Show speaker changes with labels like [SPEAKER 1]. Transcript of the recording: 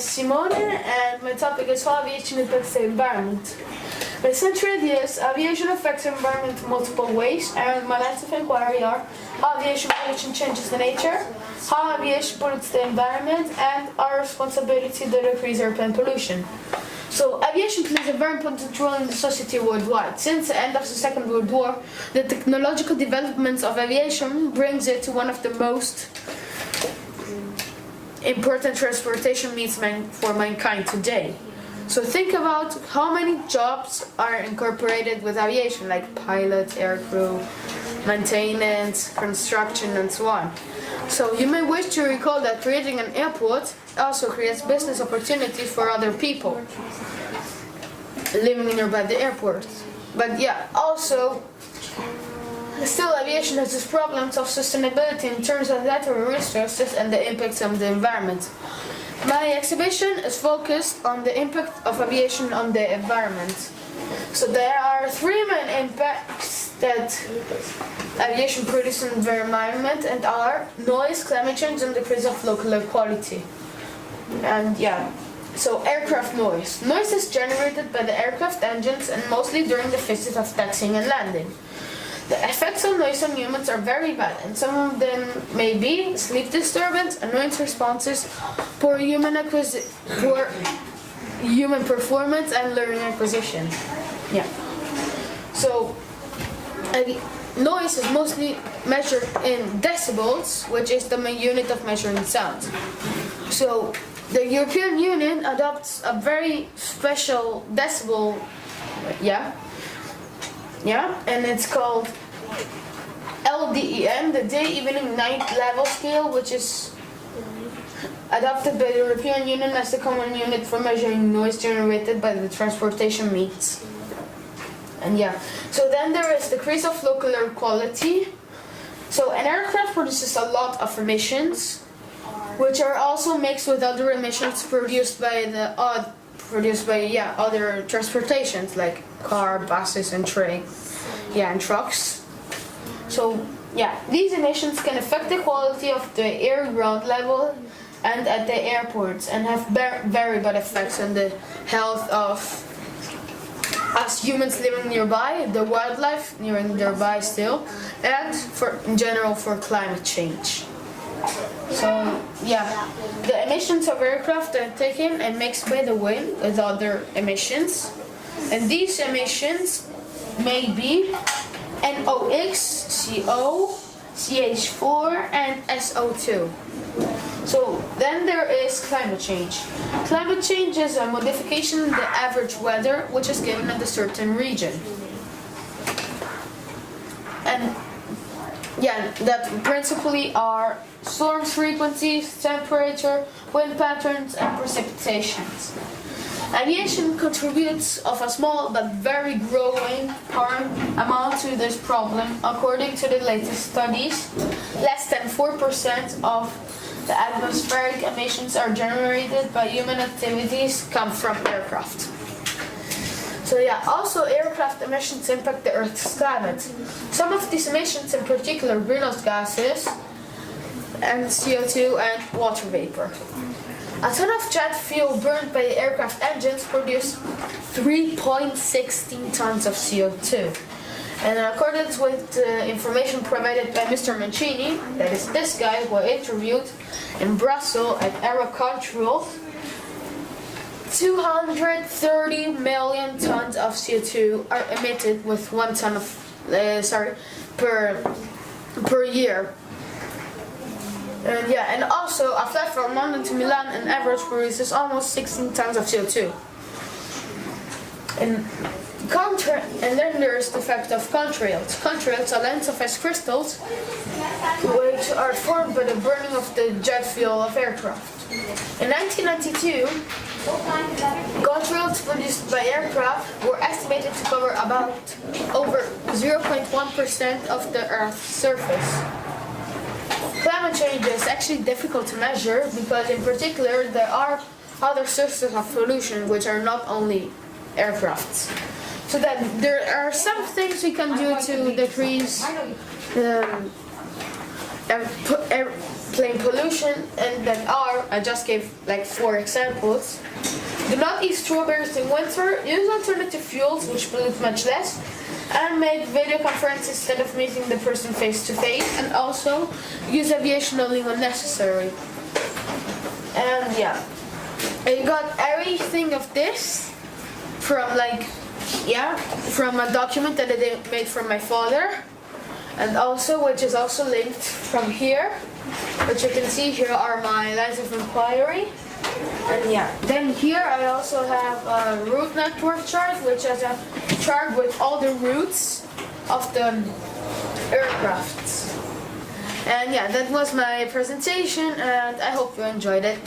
[SPEAKER 1] is Simone and my topic is how aviation impacts the environment. My central idea is aviation affects the environment in multiple ways, and my lines of inquiry are how aviation pollution changes the nature, how aviation pollutes the environment, and our responsibility to decrease airplane pollution. So aviation plays a very important role in the society worldwide. Since the end of the Second World War, the technological developments of aviation brings it to one of the most important transportation means for mankind today. So think about how many jobs are incorporated with aviation, like pilot, aircrew, maintenance, construction, and so on. So you may wish to recall that creating an airport also creates business opportunities for other people living nearby the airport. But yeah, also, still aviation has this problems of sustainability in terms of natural resources and the impacts on the environment. My exhibition is focused on the impact of aviation on the environment. So there are three main impacts that aviation produces in the environment and are noise, climate change, and decrease of local air quality. And yeah, so aircraft noise. Noise is generated by the aircraft engines and mostly during the phases of taxiing and landing. The effects of noise on humans are very bad, and some of them may be sleep disturbance, annoyance responses, poor human performance, and learning acquisition. Yeah. So noise is mostly measured in decibels, which is the main unit of measuring sound. So the European Union adopts a very special decibel, and it's called LDEM, the day, evening, night level scale, which is adopted by the European Union as the common unit for measuring noise generated by the transportation means. And yeah, so then there is decrease of local air quality. So an aircraft produces a lot of emissions, which are also mixed with other emissions produced by other transportations like car, buses, and and trucks. So these emissions can affect the quality of the air ground level and at the airports and have very bad effects on the health of us humans living nearby, the wildlife nearby still, and in general for climate change. So the emissions of aircraft are taken and mixed by the wind with other emissions, and these emissions may be NOx, CO, CH4, and SO2. So then there is climate change. Climate change is a modification in the average weather which is given in a certain region. And that principally are storm frequencies, temperature, wind patterns, and precipitations. Aviation contributes of a small but very growing amount to this problem. According to the latest studies, less than 4% of the atmospheric emissions are generated by human activities come from aircraft. So also aircraft emissions impact the Earth's climate. Some of these emissions, in particular greenhouse gases and CO2 and water vapor. A ton of jet fuel burned by aircraft engines produces 3.16 tons of CO2. And in accordance with the information provided by Mr. Mancini, that is this guy who I interviewed in Brussels at Aerocontrol, 230 million tons of CO2 are emitted with 1 ton of per year. And also a flight from London to Milan on average produces almost 16 tons of CO2. And then there's the fact of contrails. Contrails are lengths of ice crystals which are formed by the burning of the jet fuel of aircraft. In 1992, contrails produced by aircraft were estimated to cover about over 0.1% of the Earth's surface. Climate change is actually difficult to measure because in particular there are other sources of pollution which are not only aircrafts. So that there are some things we can do to decrease airplane pollution, and that are, I just gave like 4 examples. Do not eat strawberries in winter, use alternative fuels which pollute much less, and make video conference instead of meeting the person face to face, and also use aviation only when necessary. And yeah, I got everything of this from from a document that I made from my father, and also which is also linked from here, which you can see here are my lines of inquiry. And yeah, then here I also have a route network chart, which is a chart with all the routes of the aircrafts. And yeah, that was my presentation, and I hope you enjoyed it.